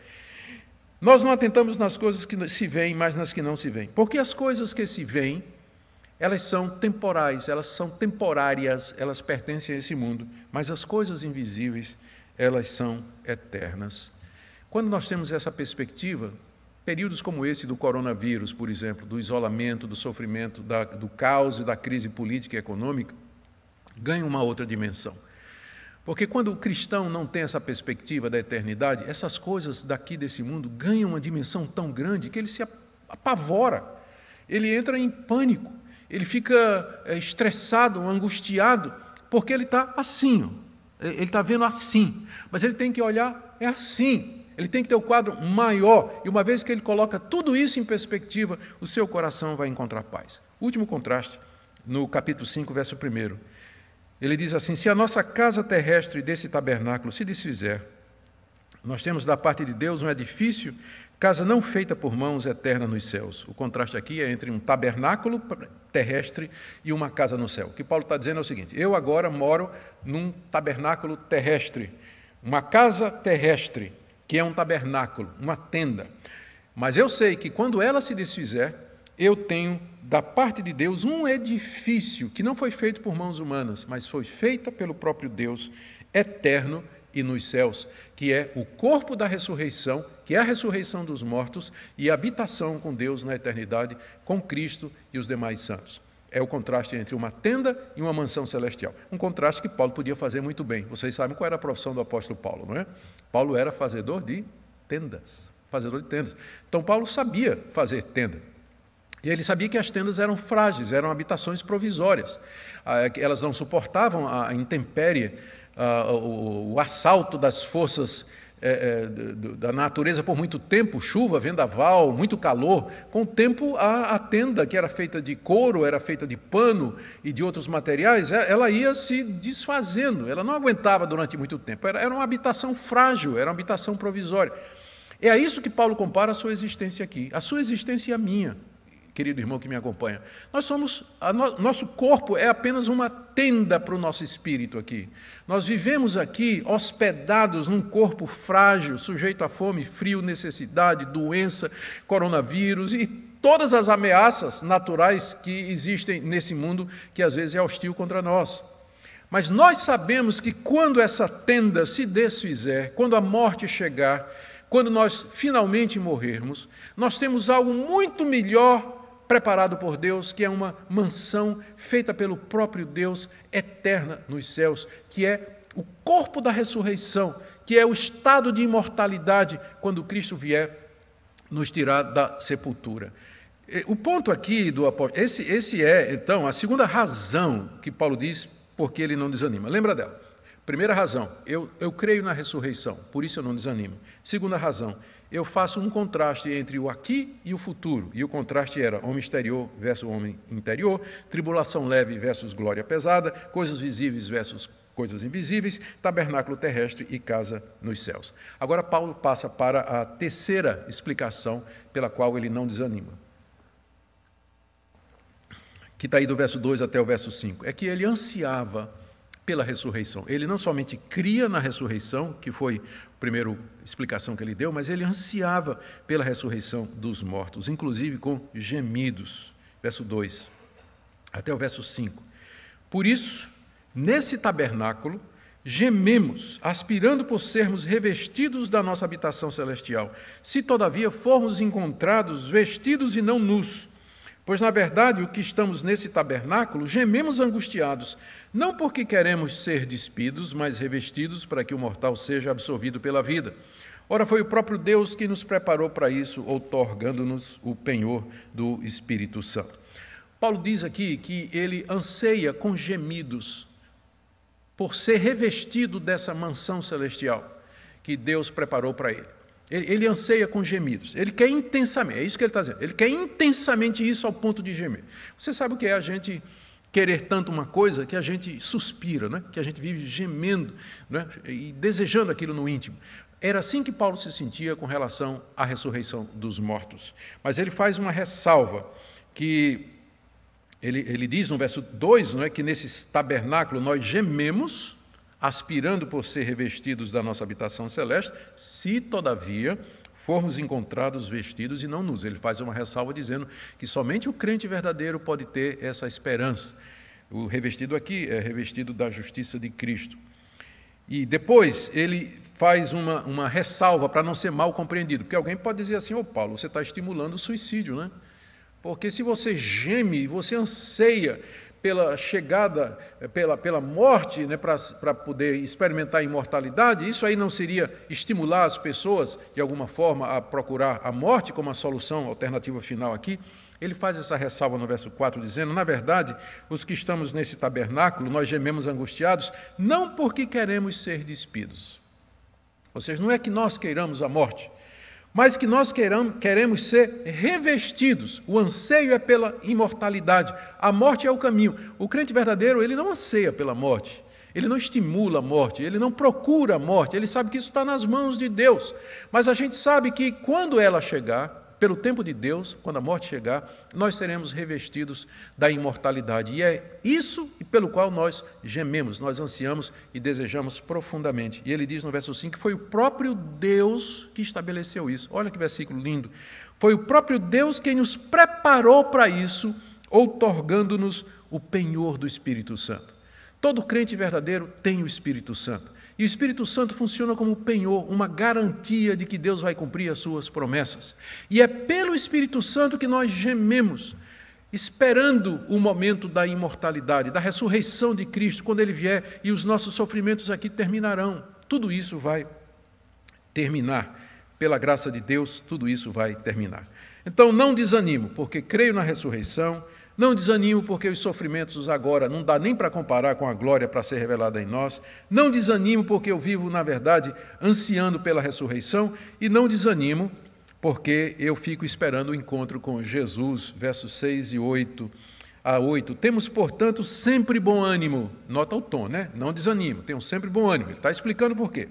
Nós não atentamos nas coisas que se veem, mas nas que não se veem. Porque as coisas que se veem, elas são temporais, elas são temporárias, elas pertencem a esse mundo. Mas as coisas invisíveis, elas são eternas. Quando nós temos essa perspectiva, períodos como esse do coronavírus, por exemplo, do isolamento, do sofrimento, do caos e da crise política e econômica, ganha uma outra dimensão. Porque quando o cristão não tem essa perspectiva da eternidade, essas coisas daqui desse mundo ganham uma dimensão tão grande que ele se apavora, ele entra em pânico, ele fica estressado, angustiado, porque ele está assim, ele está vendo assim, mas ele tem que olhar, é assim, ele tem que ter o quadro maior, e uma vez que ele coloca tudo isso em perspectiva, o seu coração vai encontrar paz. Último contraste, no capítulo 5, verso 1. Ele diz assim, se a nossa casa terrestre desse tabernáculo se desfizer, nós temos da parte de Deus um edifício, casa não feita por mãos, eterna nos céus. O contraste aqui é entre um tabernáculo terrestre e uma casa no céu. O que Paulo está dizendo é o seguinte, eu agora moro num tabernáculo terrestre, uma casa terrestre, que é um tabernáculo, uma tenda. Mas eu sei que quando ela se desfizer, eu tenho da parte de Deus um edifício que não foi feito por mãos humanas, mas foi feito pelo próprio Deus, eterno e nos céus, que é o corpo da ressurreição, que é a ressurreição dos mortos e a habitação com Deus na eternidade, com Cristo e os demais santos. É o contraste entre uma tenda e uma mansão celestial. Um contraste que Paulo podia fazer muito bem. Vocês sabem qual era a profissão do apóstolo Paulo, não é? Paulo era fazedor de tendas. Fazedor de tendas. Então Paulo sabia fazer tenda. E ele sabia que as tendas eram frágeis, eram habitações provisórias. Elas não suportavam a intempérie, o assalto das forças da natureza por muito tempo, chuva, vendaval, muito calor. Com o tempo, a tenda, que era feita de couro, era feita de pano e de outros materiais, ela ia se desfazendo, ela não aguentava durante muito tempo. Era uma habitação frágil, era uma habitação provisória. É a isso que Paulo compara a sua existência aqui, a sua existência e a minha, querido irmão que me acompanha. Nosso corpo é apenas uma tenda para o nosso espírito aqui. Nós vivemos aqui hospedados num corpo frágil, sujeito a fome, frio, necessidade, doença, coronavírus e todas as ameaças naturais que existem nesse mundo que às vezes é hostil contra nós. Mas nós sabemos que quando essa tenda se desfizer, quando a morte chegar, quando nós finalmente morrermos, nós temos algo muito melhor preparado por Deus, que é uma mansão feita pelo próprio Deus, eterna nos céus, que é o corpo da ressurreição, que é o estado de imortalidade quando Cristo vier nos tirar da sepultura. O ponto aqui do apóstolo, esse é, então, a segunda razão que Paulo diz porque ele não desanima. Lembra dela? Primeira razão, eu creio na ressurreição, por isso eu não desanimo. Segunda razão, eu faço um contraste entre o aqui e o futuro, e o contraste era homem exterior versus homem interior, tribulação leve versus glória pesada, coisas visíveis versus coisas invisíveis, tabernáculo terrestre e casa nos céus. Agora Paulo passa para a terceira explicação pela qual ele não desanima, que está aí do verso 2 até o verso 5, é que ele ansiava pela ressurreição. Ele não somente cria na ressurreição, que foi a primeira explicação que ele deu, mas ele ansiava pela ressurreição dos mortos, inclusive com gemidos. Verso 2 até o verso 5. Por isso, nesse tabernáculo, gememos, aspirando por sermos revestidos da nossa habitação celestial, se todavia formos encontrados vestidos e não nus. Pois, na verdade, o que estamos nesse tabernáculo, gememos angustiados, não porque queremos ser despidos, mas revestidos para que o mortal seja absorvido pela vida. Ora, foi o próprio Deus que nos preparou para isso, outorgando-nos o penhor do Espírito Santo. Paulo diz aqui que ele anseia com gemidos por ser revestido dessa mansão celestial que Deus preparou para ele. Ele anseia com gemidos, ele quer intensamente, é isso que ele está dizendo, ele quer intensamente isso ao ponto de gemer. Você sabe o que é a gente querer tanto uma coisa que a gente suspira, né? Que a gente vive gemendo, né? E desejando aquilo no íntimo. Era assim que Paulo se sentia com relação à ressurreição dos mortos. Mas ele faz uma ressalva, que ele diz no verso 2, não é, que nesse tabernáculo nós gememos, aspirando por ser revestidos da nossa habitação celeste, se, todavia, formos encontrados vestidos e não nus. Ele faz uma ressalva dizendo que somente o crente verdadeiro pode ter essa esperança. O revestido aqui é revestido da justiça de Cristo. E depois ele faz uma ressalva para não ser mal compreendido, porque alguém pode dizer assim: ô Paulo, você está estimulando o suicídio, né? Porque se você geme, você anseia pela chegada, pela morte, né, para poder experimentar a imortalidade, isso aí não seria estimular as pessoas, de alguma forma, a procurar a morte como a solução alternativa final aqui? Ele faz essa ressalva no verso 4, dizendo: na verdade, os que estamos nesse tabernáculo, nós gememos angustiados, não porque queremos ser despidos. Ou seja, não é que nós queiramos a morte, mas que nós queremos ser revestidos. O anseio é pela imortalidade. A morte é o caminho. O crente verdadeiro, ele não anseia pela morte, ele não estimula a morte, ele não procura a morte, ele sabe que isso está nas mãos de Deus. Mas a gente sabe que quando ela chegar, pelo tempo de Deus, quando a morte chegar, nós seremos revestidos da imortalidade. E é isso pelo qual nós gememos, nós ansiamos e desejamos profundamente. E ele diz no verso 5 que foi o próprio Deus que estabeleceu isso. Olha que versículo lindo. Foi o próprio Deus quem nos preparou para isso, outorgando-nos o penhor do Espírito Santo. Todo crente verdadeiro tem o Espírito Santo. E o Espírito Santo funciona como penhor, uma garantia de que Deus vai cumprir as suas promessas. E é pelo Espírito Santo que nós gememos, esperando o momento da imortalidade, da ressurreição de Cristo, quando Ele vier e os nossos sofrimentos aqui terminarão. Tudo isso vai terminar. Pela graça de Deus, tudo isso vai terminar. Então, não desanimo, porque creio na ressurreição. Não desanimo porque os sofrimentos agora não dá nem para comparar com a glória para ser revelada em nós. Não desanimo porque eu vivo, na verdade, ansiando pela ressurreição. E não desanimo porque eu fico esperando o encontro com Jesus, versos 6 e 8 a 8. Temos, portanto, sempre bom ânimo. Nota o tom, né? Não desanimo, tenham sempre bom ânimo. Ele está explicando por quê.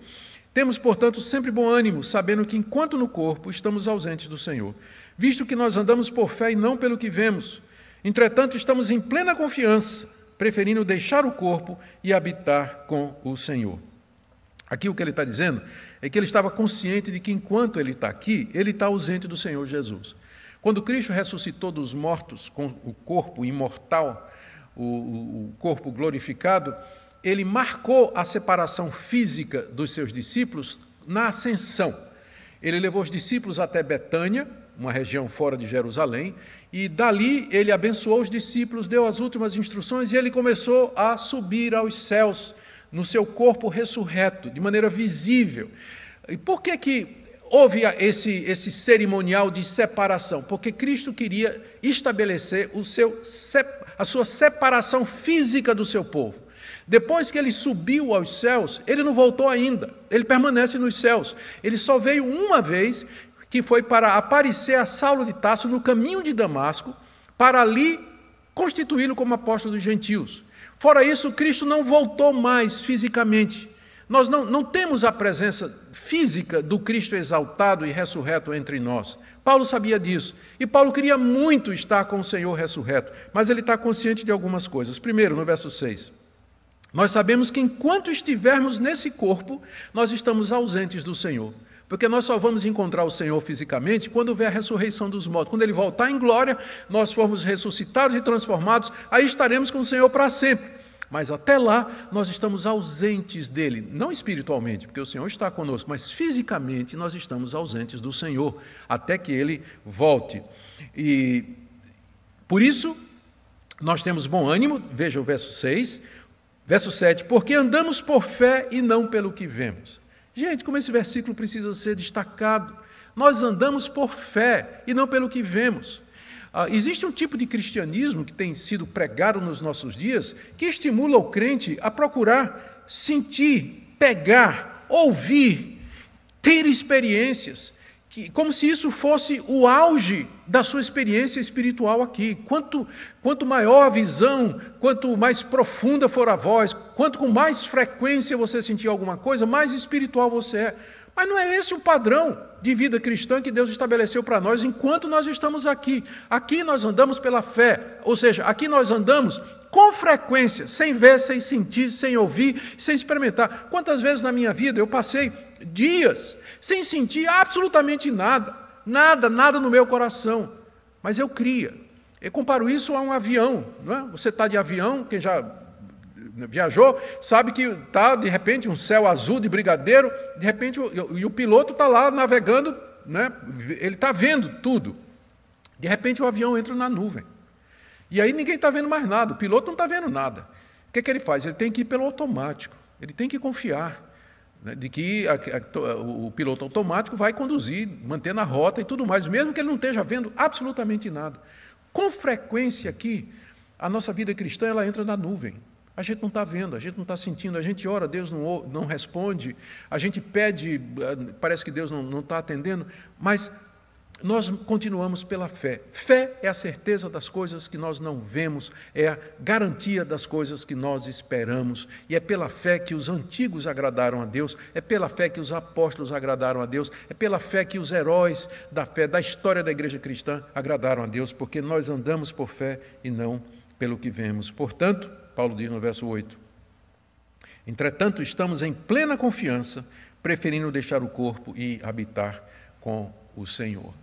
Temos, portanto, sempre bom ânimo, sabendo que, enquanto no corpo, estamos ausentes do Senhor, visto que nós andamos por fé e não pelo que vemos. Entretanto, estamos em plena confiança, preferindo deixar o corpo e habitar com o Senhor. Aqui o que ele está dizendo é que ele estava consciente de que, enquanto ele está aqui, ele está ausente do Senhor Jesus. Quando Cristo ressuscitou dos mortos com o corpo imortal, o corpo glorificado, ele marcou a separação física dos seus discípulos na ascensão. Ele levou os discípulos até Betânia, uma região fora de Jerusalém, e dali ele abençoou os discípulos, deu as últimas instruções e ele começou a subir aos céus no seu corpo ressurreto, de maneira visível. E por que houve esse cerimonial de separação? Porque Cristo queria estabelecer a sua separação física do seu povo. Depois que ele subiu aos céus, ele não voltou ainda, ele permanece nos céus. Ele só veio uma vez, que foi para aparecer a Saulo de Tarso no caminho de Damasco, para ali constituí-lo como apóstolo dos gentios. Fora isso, Cristo não voltou mais fisicamente. Nós não temos a presença física do Cristo exaltado e ressurreto entre nós. Paulo sabia disso. E Paulo queria muito estar com o Senhor ressurreto, mas ele está consciente de algumas coisas. Primeiro, no verso 6. Nós sabemos que enquanto estivermos nesse corpo, nós estamos ausentes do Senhor. Porque nós só vamos encontrar o Senhor fisicamente quando houver a ressurreição dos mortos. Quando Ele voltar em glória, nós formos ressuscitados e transformados, aí estaremos com o Senhor para sempre. Mas até lá, nós estamos ausentes dEle. Não espiritualmente, porque o Senhor está conosco, mas fisicamente nós estamos ausentes do Senhor, até que Ele volte. E por isso, nós temos bom ânimo, veja o verso 6, verso 7, porque andamos por fé e não pelo que vemos. Gente, como esse versículo precisa ser destacado. Nós andamos por fé e não pelo que vemos. Existe um tipo de cristianismo que tem sido pregado nos nossos dias que estimula o crente a procurar sentir, pegar, ouvir, ter experiências, como se isso fosse o auge da sua experiência espiritual aqui. Quanto maior a visão, quanto mais profunda for a voz, quanto com mais frequência você sentir alguma coisa, mais espiritual você é. Mas não é esse o padrão de vida cristã que Deus estabeleceu para nós enquanto nós estamos aqui. Aqui nós andamos pela fé, ou seja, aqui nós andamos com frequência, sem ver, sem sentir, sem ouvir, sem experimentar. Quantas vezes na minha vida eu passei dias sem sentir absolutamente nada, nada no meu coração, mas eu cria. Eu comparo isso a um avião, não é? Você está de avião, quem já viajou, sabe que está, de repente, um céu azul de brigadeiro, de repente, e o piloto está lá navegando, né? Ele está vendo tudo. De repente, o avião entra na nuvem. E aí ninguém está vendo mais nada, o piloto não está vendo nada. O que ele faz? Ele tem que ir pelo automático, ele tem que confiar, né, de que o piloto automático vai conduzir, mantendo a rota e tudo mais, mesmo que ele não esteja vendo absolutamente nada. Com frequência aqui, a nossa vida cristã ela entra na nuvem. A gente não está vendo, a gente não está sentindo, a gente ora, Deus não responde, a gente pede, parece que Deus não está atendendo, mas nós continuamos pela fé. Fé é a certeza das coisas que nós não vemos, é a garantia das coisas que nós esperamos. E é pela fé que os antigos agradaram a Deus, é pela fé que os apóstolos agradaram a Deus, é pela fé que os heróis da fé, da história da igreja cristã, agradaram a Deus, porque nós andamos por fé e não pelo que vemos. Portanto, Paulo diz no verso 8, entretanto, estamos em plena confiança, preferindo deixar o corpo e habitar com o Senhor.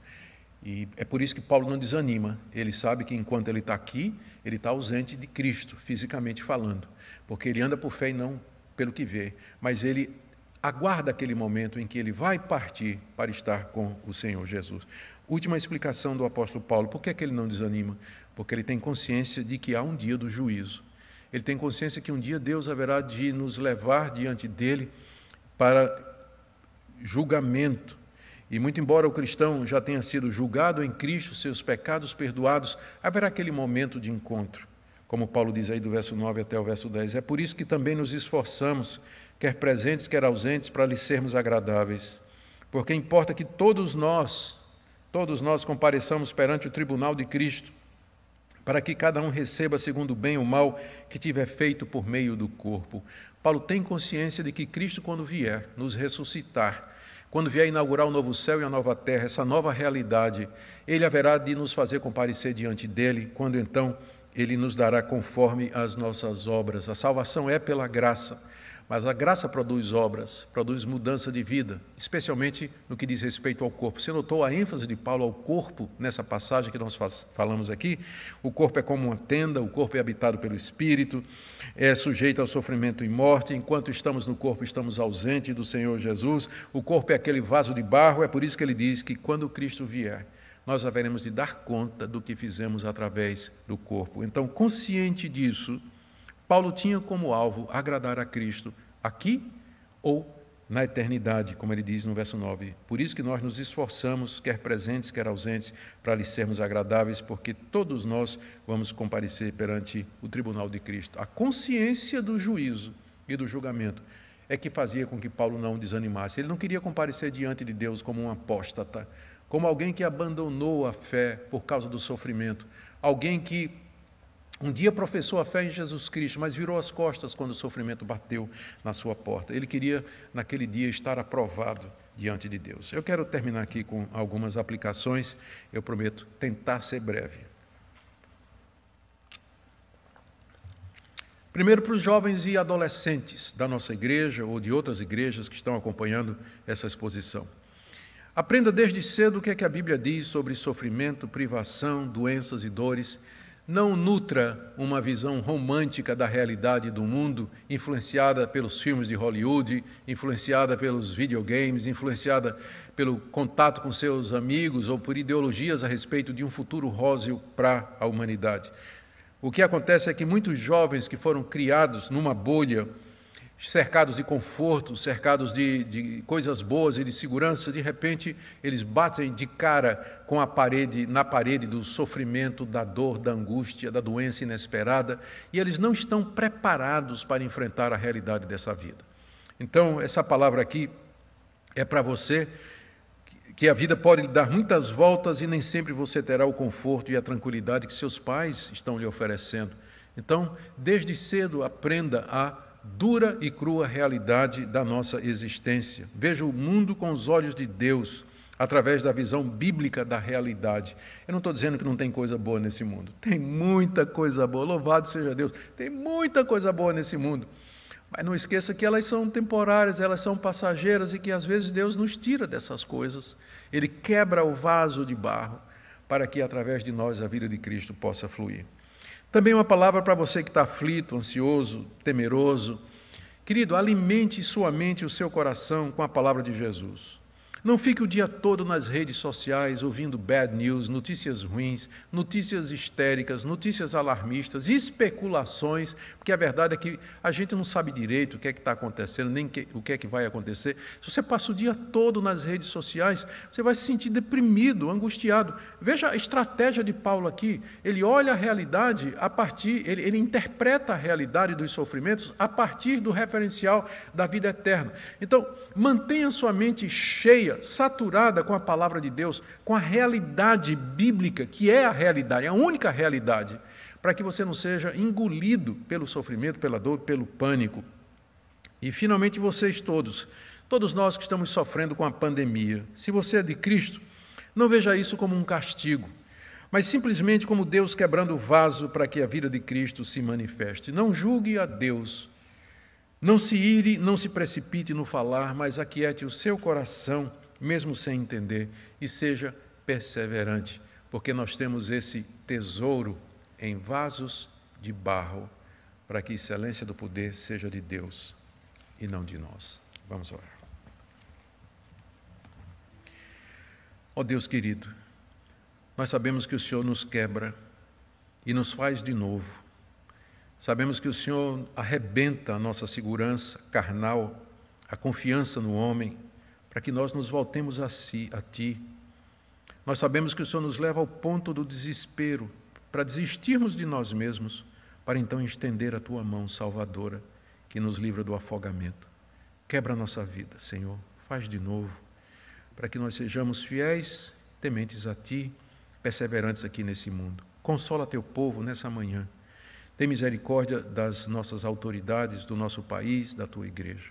E é por isso que Paulo não desanima. Ele sabe que enquanto ele está aqui, ele está ausente de Cristo, fisicamente falando, porque ele anda por fé e não pelo que vê. Mas ele aguarda aquele momento em que ele vai partir para estar com o Senhor Jesus. Última explicação do apóstolo Paulo. Por que é que ele não desanima? Porque ele tem consciência de que há um dia do juízo. Ele tem consciência que um dia Deus haverá de nos levar diante dele para julgamento. E muito embora o cristão já tenha sido julgado em Cristo, seus pecados perdoados, haverá aquele momento de encontro. Como Paulo diz aí do verso 9 até o verso 10. É por isso que também nos esforçamos, quer presentes, quer ausentes, para lhe sermos agradáveis. Porque importa que todos nós compareçamos perante o tribunal de Cristo, para que cada um receba segundo o bem ou mal que tiver feito por meio do corpo. Paulo tem consciência de que Cristo, quando vier nos ressuscitar, quando vier inaugurar o novo céu e a nova terra, essa nova realidade, ele haverá de nos fazer comparecer diante dele, quando então ele nos dará conforme as nossas obras. A salvação é pela graça, mas a graça produz obras, produz mudança de vida, especialmente no que diz respeito ao corpo. Você notou a ênfase de Paulo ao corpo nessa passagem que nós falamos aqui? O corpo é como uma tenda, o corpo é habitado pelo Espírito, é sujeito ao sofrimento e morte. Enquanto estamos no corpo, estamos ausentes do Senhor Jesus. O corpo é aquele vaso de barro, é por isso que ele diz que quando Cristo vier, nós haveremos de dar conta do que fizemos através do corpo. Então, consciente disso, Paulo tinha como alvo agradar a Cristo aqui ou na eternidade, como ele diz no verso 9. Por isso que nós nos esforçamos, quer presentes, quer ausentes, para lhe sermos agradáveis, porque todos nós vamos comparecer perante o tribunal de Cristo. A consciência do juízo e do julgamento é que fazia com que Paulo não desanimasse. Ele não queria comparecer diante de Deus como um apóstata, como alguém que abandonou a fé por causa do sofrimento, alguém que um dia professou a fé em Jesus Cristo, mas virou as costas quando o sofrimento bateu na sua porta. Ele queria, naquele dia, estar aprovado diante de Deus. Eu quero terminar aqui com algumas aplicações. Eu prometo tentar ser breve. Primeiro, para os jovens e adolescentes da nossa igreja ou de outras igrejas que estão acompanhando essa exposição. Aprenda desde cedo o que é que a Bíblia diz sobre sofrimento, privação, doenças e dores. Não nutra uma visão romântica da realidade do mundo, influenciada pelos filmes de Hollywood, influenciada pelos videogames, influenciada pelo contato com seus amigos ou por ideologias a respeito de um futuro róseo para a humanidade. O que acontece é que muitos jovens que foram criados numa bolha, cercados de conforto, cercados de coisas boas e de segurança, de repente eles batem de cara com na parede do sofrimento, da dor, da angústia, da doença inesperada, e eles não estão preparados para enfrentar a realidade dessa vida. Então, essa palavra aqui é para você, que a vida pode lhe dar muitas voltas e nem sempre você terá o conforto e a tranquilidade que seus pais estão lhe oferecendo. Então, desde cedo, aprenda a dura e crua realidade da nossa existência. Veja o mundo com os olhos de Deus, através da visão bíblica da realidade. Eu não estou dizendo que não tem coisa boa nesse mundo. Tem muita coisa boa, louvado seja Deus. Tem muita coisa boa nesse mundo. Mas não esqueça que elas são temporárias, elas são passageiras e que às vezes Deus nos tira dessas coisas. Ele quebra o vaso de barro para que através de nós a vida de Cristo possa fluir. Também uma palavra para você que está aflito, ansioso, temeroso. Querido, alimente sua mente e o seu coração com a palavra de Jesus. Não fique o dia todo nas redes sociais ouvindo bad news, notícias ruins, notícias histéricas, notícias alarmistas, especulações, porque a verdade é que a gente não sabe direito o que é que está acontecendo, nem o que é que vai acontecer. Se você passa o dia todo nas redes sociais, você vai se sentir deprimido, angustiado. Veja a estratégia de Paulo aqui. Ele olha a realidade a partir, ele interpreta a realidade dos sofrimentos a partir do referencial da vida eterna. Então, mantenha sua mente cheia, saturada com a palavra de Deus, com a realidade bíblica, que é a realidade, a única realidade, para que você não seja engolido pelo sofrimento, pela dor, pelo pânico. E, finalmente, vocês todos nós que estamos sofrendo com a pandemia, se você é de Cristo, não veja isso como um castigo, mas simplesmente como Deus quebrando o vaso para que a vida de Cristo se manifeste. Não julgue a Deus, não se ire, não se precipite no falar, mas aquiete o seu coração, mesmo sem entender, e seja perseverante, porque nós temos esse tesouro em vasos de barro, para que a excelência do poder seja de Deus e não de nós. Vamos orar. Ó Deus querido, nós sabemos que o Senhor nos quebra e nos faz de novo. Sabemos que o Senhor arrebenta a nossa segurança carnal, a confiança no homem, para que nós nos voltemos a Ti. Nós sabemos que o Senhor nos leva ao ponto do desespero, para desistirmos de nós mesmos, para então estender a Tua mão salvadora, que nos livra do afogamento. Quebra a nossa vida, Senhor, faz de novo, para que nós sejamos fiéis, tementes a Ti, perseverantes aqui nesse mundo. Consola Teu povo nessa manhã. Tem misericórdia das nossas autoridades, do nosso país, da Tua igreja.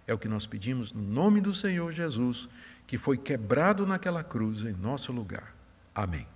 É o que nós pedimos no nome do Senhor Jesus, que foi quebrado naquela cruz em nosso lugar. Amém.